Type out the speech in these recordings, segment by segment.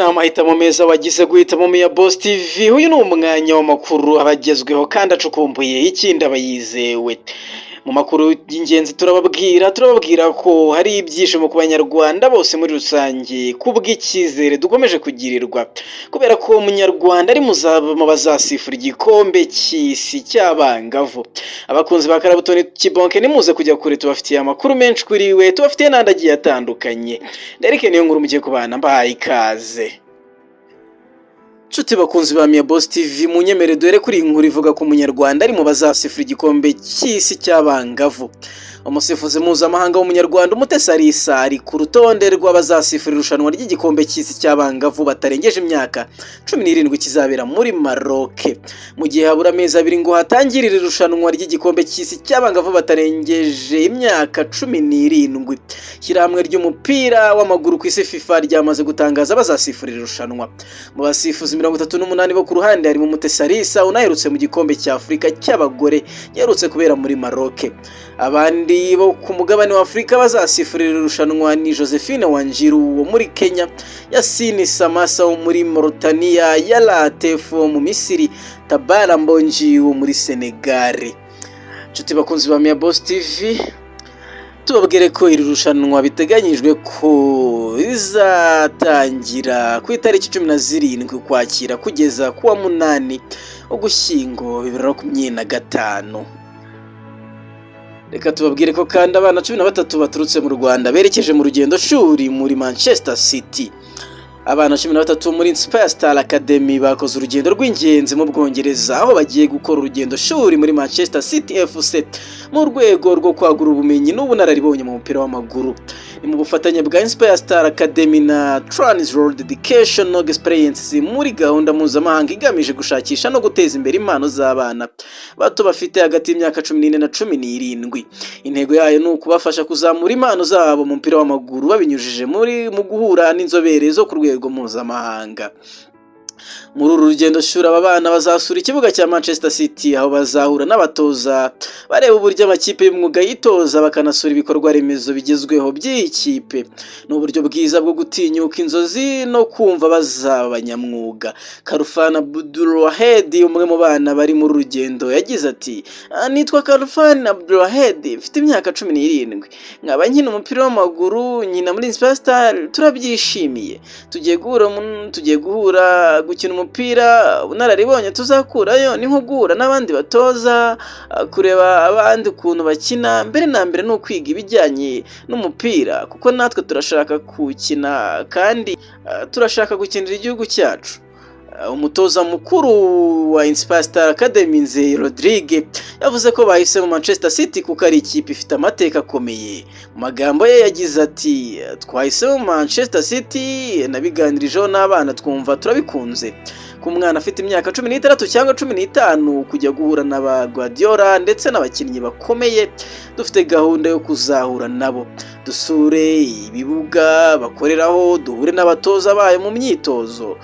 ni amahitamo meza wagize guhitamo mu ya Boss TV. Uyu ni umwanya w'amakuru abagezweho kandi acukumbuye, ikindi aba yizewe. Mu makuru y'ingenzi turababwira ko hari ibyishimo ku banyarwanda bose muri rusange kubw'icyizere dukomeje kugirirwa kubera ko umunyarwanda ari mu bazasifura igikombe cy'isi cy'abangavu. Abakunzi ba Karabutoni Kibonke nimuze kujya kure, tubafitiye amakuru menshi kuri we, tubafitiye n'andi agiye atandukanye. Derek niyo nkuru mugiye kubana, mbahaye ikaze. Nshuti bakunzi ba Boss TV, munyemere dore kuri inkuru ivuga ko umunyarwanda ari mu bazasifura igikombe cy'isi cy'abangavu. Umusifuzi mpuzamahanga w'umunyarwanda Umutesi Alisa ari ku rutonde rw'abazasifura irushanwa ry'igikombe cy'isi cy'abangavu batarengeje imyaka 17 kizabera muri Maroc. Mu gihe habura amezi abiri ngo hatangirire irushanwa ry'igikombe cy'isi cy'abangavu batarengeje imyaka 17, Ishyirahamwe ry'umupira w'amaguru ku isi FIFA ryamaze gutangaza abazasifura irushanwa. Mu basifuzi 38 bo ku ruhande harimo Umutesi Alisa unaherutse mu gikombe cya Afurika cy'abagore giherutse kubera muri Maroc. Abandi bo ku mugabane wa Afurika bazasifurira irushanwa ni Josephine Wanjiru wo muri Kenya, Yassine Samassa wo muri Mauritania, Yala Atef wo mu Misiri, Tabara Mbonji wo muri Senegal. Nshuti bakunzi ba Boss TV, tubabwire ko iri rushanwa biteganyijwe ko rizatangira ku itariki 17 Ukwakira kugeza kuwa 8 Ugushyingo 2025. Reka tubabwire ko kandi abana 13 baturutse mu Rwanda berekeje mu rugendo shuri muri Manchester City. Abana 13 muri Inspire Star Academy bakoze urugendo rw'ingenzi mu Bwongereza, aho bagiye gukora urugendo shuri muri Manchester City FC mu rwego rwo kwagura ubumenyi n'ubunararibonye mu mupira w'amaguru. Ni mu bufatanye bwa Inspire Star Academy na Transworld Educational Experience muri gahunda mpuzamahanga igamije gushakisha no guteza imbere impano z'abana bato bafite hagati y'imyaka 14 na 17. Intego yayo ni ukubafasha kuzamura impano zabo mu mupira w'amaguru babinyujije mu guhura n'inzobere zo ku rwego mpuzamahanga. Muri uru rugendo shuri aba bana bazasura ikibuga cya Manchester City, aho bazahura n'abatoza bareba uburyo amakipe y'umwuga yitoza, bakanasura ibikorwa remezo bigezweho by'iyi kipe. Ni uburyo bwiza bwo gutinyuka inzozi no kumva bazaba abanyamwuga. Karufan Abdulwahed, umwe mu bana bari muri rugendo, yagize ati: "Nitwa Karufan Abdulwahed, mfite imyaka 17, nkaba nkina umupira w'amaguru, nyina muri Inspire Star, turabyishimiye. Tugiye guhura gukina umupira, unararibonye tuzakurayo ni nko guhura n'abandi batoza, kureba abandi ukuntu bakina. Mbere na mbere no kwiga ibijyanye n'umupira kuko natwe turashaka gukina kandi turashaka gukinira igihugu cyacu." Umutoza mukuru wa Inspire Star Academy Nzeye Rodrigue yavuze ko bahisemo Manchester City kuko ari ikipe ifite amateka akomeye. Mu magambo ye yagize ati: "Twahisemo Manchester City, nabiganirijeho n'abana twumva turabikunze. Ku mwana afite imyaka 16 cyangwa 15 kujya guhura na ba Guardiola ndetse n'abakinnyi bakomeye, dufite gahunda yo kuzahura nabo, dusure ibibuga bakoreraho, duhure n'abatoza bayo mu myitozo.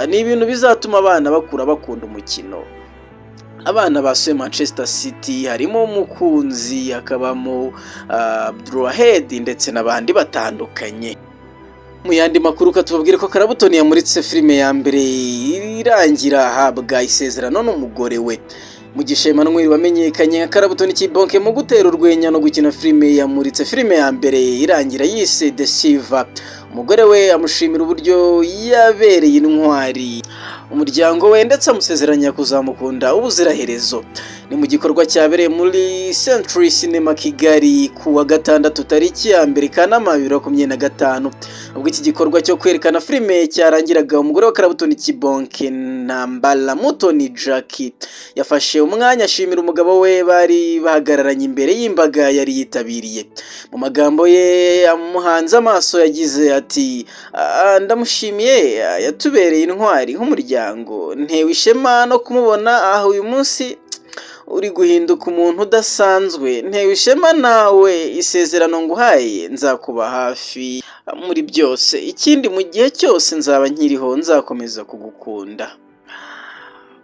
Ni ibintu bizatuma abana bakura bakunda umukino." Abana basuye Manchester City harimo Mukunzi, hakabamo Abdulwahed ndetse n'abandi batandukanye. Mu yandi makuru katubabwire ko Karabutoni yamuritse filime ya mbere irangira ahabwa isezerano n'umugore we. Mugisha Emmanuel wamenyekanye nka Karabutoni Kibonke mu gutera urwenya no gukina filime yamuritse filime ya mbere irangira yise The Silver. Umugore we amushimira uburyo yabereye intwari umuryango we ndetse amusezeranya kuzamukunda ubuziraherezo. Ni mu gikorwa cyabereye muri Century Cinema Kigali ku wa 6 tariki ya 2 Kanama 2025. Ubwo iki gikorwa cyo kwerekana filime cyarangiraga, umugore wa Karabutoni Kibonke Ntambara Mutoni Jackie yafashe umwanya ashimira umugabo we bari bahagararanye imbere y'imbaga yari yitabiriye. Mu magambo ye amuhanze amaso yagize ati: "Ndamushimiye, yatubereye intwari nk'umuryango, ntewe ishema no kumubona aho uyu munsi uri guhinduka umuntu udasanzwe. Ntewe ishema nawe, isezerano nguhaye, nzakuba hafi muri byose, ikindi mu gihe cyose nzaba nkiriho nzakomeza kugukunda."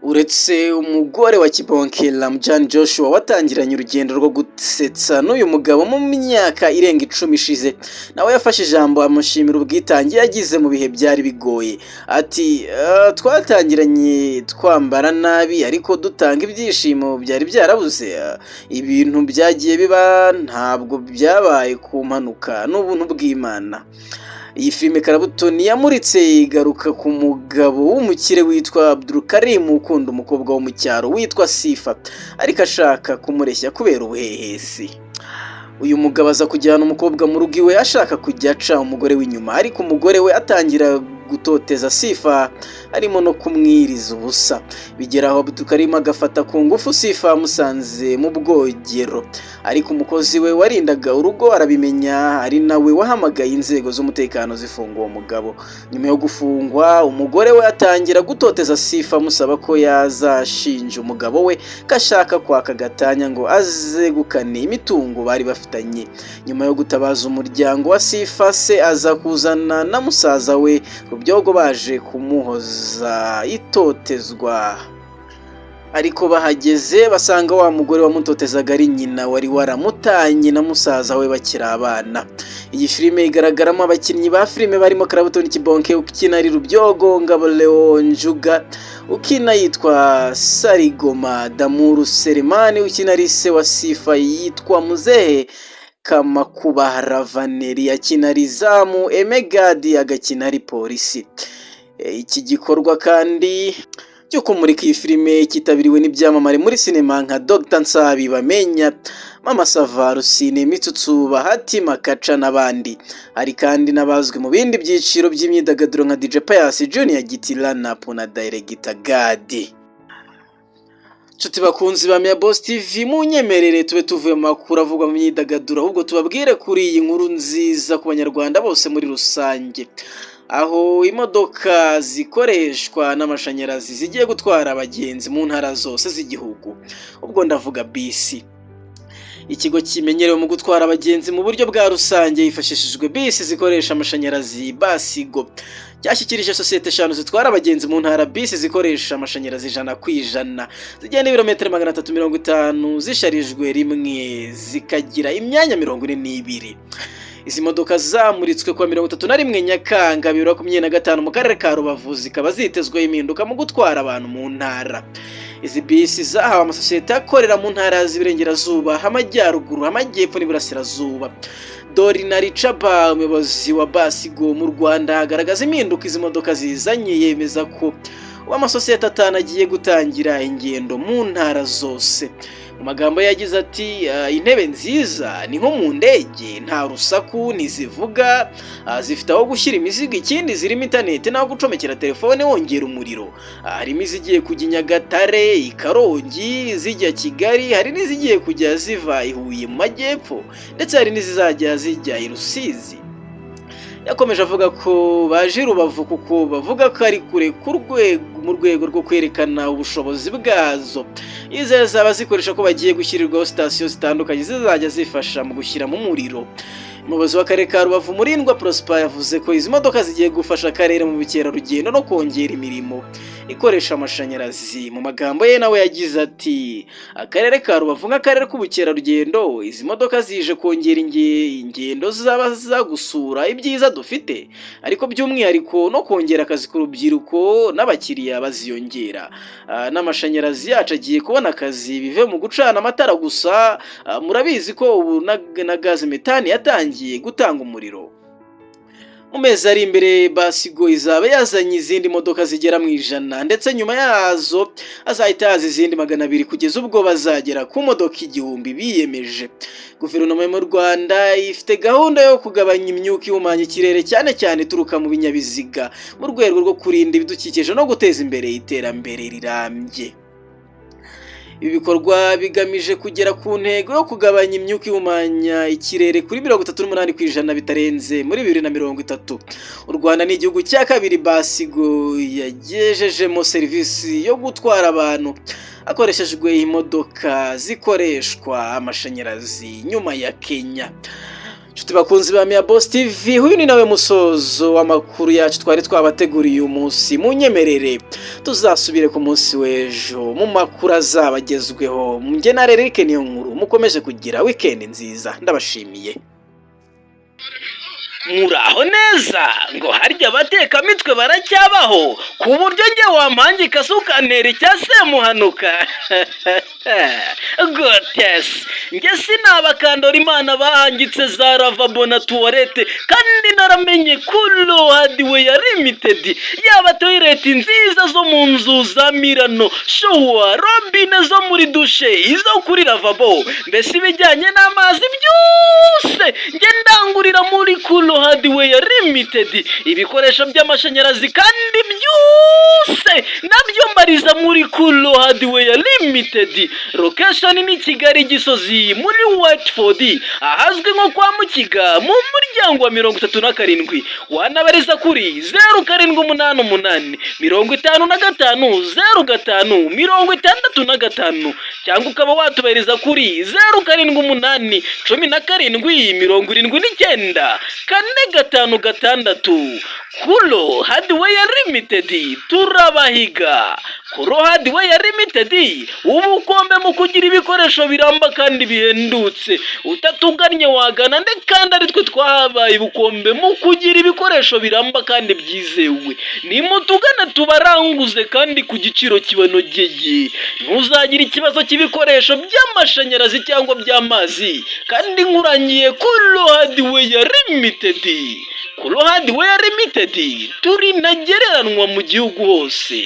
uretse umugore wa Kibonke Ramjaane Joshua watangiranye urugendo rwo gusetsa n'uyu mugabo mu myaka irenga 10 ishize, nawe yafashe ijambo amushimira ubwitange yagize mu bihe byari bigoye. Ati twatangiranye twambara nabi ariko dutanga ibyishimo byari byarabuze. Ibintu byagiye biba ntabwo byabaye ku mpanuka n'ubuntu bw'Imana. Iyi filime Karabutoni yamuritse igaruka ku mugabo w'umukire witwa Abdulkarim ukunda umukobwa wo mu cyaro witwa Sifa, ariko ashaka kumureshya kubera ubuhehesi. Uyu mugabo aza kujyana umukobwa mu rugo iwe ashaka kujya aca umugore w'inyuma, ariko umugore we atangira gutoteza Sifa harimo no kumwiriza ubusa. Bigeraho Abdulkarim agafata ku ngufu Sifa amusanze mu bwogero, ariko umukozi we warindaga urugo arabimenya, ari nawe wahamagaye inzego z'umutekano zifunga uwo mugabo. Nyuma yo gufungwa, umugore we atangira gutoteza Sifa amusaba ko yazashinja umugabo we kashaka kwaka gatanya ngo azegukane imitungo bari bafitanye. Nyuma yo gutabaza umuryango wa Sifa, se aza kuzana na musaza we Rubyogo baje kumuhoza itotezwa, ariko bahageze basanga wa mugore wamutotezaga ari nyina wari waramutanye na musaza we bakiri abana. Iyi filime igaragaramo abakinnyi ba filime barimo Karabutoni Kibonke ukina ari Rubyogo, Ngabo Leo Njuga ukina yitwa Sarigoma, Damuru Selemani ukina ari se wa Sifa yitwa Muzehe Kamakuba, Ravaneri akina ari Zamu, Emegadi agakina ari polisi. Iki gikorwa kandi cyo kumurika iyi filime kitabiriwe n'ibyamamare muri sinema nka Dr Nsabi Bamenya, Mama Sava, Rusine Mitsutsu, Bahati Makaca n'abandi. Hari kandi n'abazwi mu bindi byiciro by'imyidagaduro nka DJ Pius, Junior Gitilana na Director Gadi. Nshuti bakunzi ba Mia Boss TV, munyemerere tube tuvuye mu makuru avugwa mu myidagaduro, ahubwo tubabwire kuri iyi nkuru nziza ku banyarwanda bose muri rusange, aho imodoka zikoreshwa n'amashanyarazi zigiye gutwara abagenzi mu ntara zose z'igihugu. Ubwo ndavuga bisi. Ikigo kimenyerewe mu gutwara abagenzi mu buryo bwa rusange hifashishijwe bisi zikoresha amashanyarazi Basigo cyashyikirije sosiyete 5 zitwara abagenzi mu ntara bisi zikoresha amashanyarazi 100% zigenda ibirometero 350 zisharijwe rimwe zikagira imyanya 42. Izi modoka zamuritswe kwa 31 Nyakanga 2025 mu karere ka Rubavu, zikaba zitezweho impinduka mu gutwara abantu mu ntara. Izi bisi zahawe amasosiyete akorera mu ntara z'Iburengerazuba, Amajyaruguru, Amajyepfo n'Iburasirazuba. Dorina Richaba, umuyobozi wa Basigo mu Rwanda, agaragaza impinduka izi modoka zizanye, yemeza ko amasosiyete atanagiye gutangira ingendo mu ntara zose. Mu magambo yagize ati intebe nziza ni nko mu ndege, nta rusaku ntizivuga, zifite aho gushyira imizigo, ikindi zirimo internet naho gucomekera telefone wongera umuriro. Harimo izigiye kujya Nyagatare, i Karongi, zijya Kigali, hari n'izigiye kujya ziva i Huye mu Majyepfo, ndetse hari n'izizajya zijya i Rusizi. Yakomeje avuga ko baje Rubavu kuko bavuga ko ari kure mu rwego rwo kwerekana ubushobozi bwazo. Izeza abazikoresha ko bagiye gushyirirwaho sitasiyo zitandukanye zizajya zifasha mu gushyira mu muriro. Umuyobozi w'akarere ka Rubavu Murindwa Prosper yavuze ko izi modoka zigiye gufasha akarere mu bukerarugendo no kongera imirimo ikoresha amashanyarazi. Mu magambo ye nawe yagize ati akarere ka Rubavu nk'akarere k'ubukerarugendo, izi modoka zije kongera ingendo z'abaza gusura ibyiza dufite, ariko by'umwihariko no kongera akazi ku rubyiruko n'abakiriya baziyongera. N'amashanyarazi yacu agiye kubona akazi bive mu gucana amatara gusa. Murabizi ko ubu na gaz metane yatangiye gutanga umuriro. Mu mezi ari imbere Basigo izaba yazanye izindi modoka zigera mu 100, ndetse nyuma yazo azahita haza izindi 200 kugeza ubwo bazagera ku modoka 1000 biyemeje. Guverinoma y'u Rwanda ifite gahunda yo kugabanya imyuka ihumanya ikirere cyane cyane ituruka mu binyabiziga mu rwego rwo kurinda ibidukikije no guteza imbere iterambere rirambye. Ibi bikorwa bigamije kugera ku ntego yo kugabanya imyuka ihumanya ikirere kuri 38% bitarenze muri 2030. U Rwanda ni igihugu cya kabiri Basigo yagejejemo serivisi yo gutwara abantu akoreshejwe imodoka zikoreshwa amashanyarazi nyuma ya Kenya. Nshuti bakunzi ba Mia Boss TV, uyu ni nawe musozo w'amakuru yacu twari twabateguriye uyu munsi. Munyemerere tuzasubire ku munsi w'ejo mu makuru azabagezweho. Njye na Eric niyo nkuru, mukomeje kugira weekend nziza, ndabashimiye. Muraho neza ngo harya abatekamitwe baracyabaho ku buryo njye wampangika sukantera icyase muhanuka. Gotes njye sinabakandora imana bahangitse za lavabo na tuwarete kandi naramenye Kulo Hardware Limited yaba toilet nziza zo mu nzu za Mirano, shower, robine zo muri dushe, izo kuri lavabo, mbese ibijyanye n'amazi byose njye ndangurira muri Kulo Hardware Limited. Ibikoresho by'amashanyarazi kandi byose nabyo mbariza muri Kulo Hardware Limited. Location ni Kigali Gisozi muri Whiteford, ahazwi nko kwa Mukiga mu muryango wa 37. Wanabariza kuri 0788 55 05 cyangwa ukaba watubariza kuri 0788 17 79 Kulo Hardware Limited turabahiga. Kulo Hardware Limited ubukombe mu kugira ibikoresho biramba kandi bihendutse. Utatugannye wagana nde kandi ari twe twahabaye ubukombe mu kugira ibikoresho biramba kandi byizewe. Nimutugana tubaranguze kandi ku giciro kibanogeye. Ntuzagira ikibazo cy'ibikoresho by'amashanyarazi cyangwa by'amazi kandi nkurangiye Kulo Hardware Limited. Kulo Hardware Limited turi nagereranwa mu gihugu hose.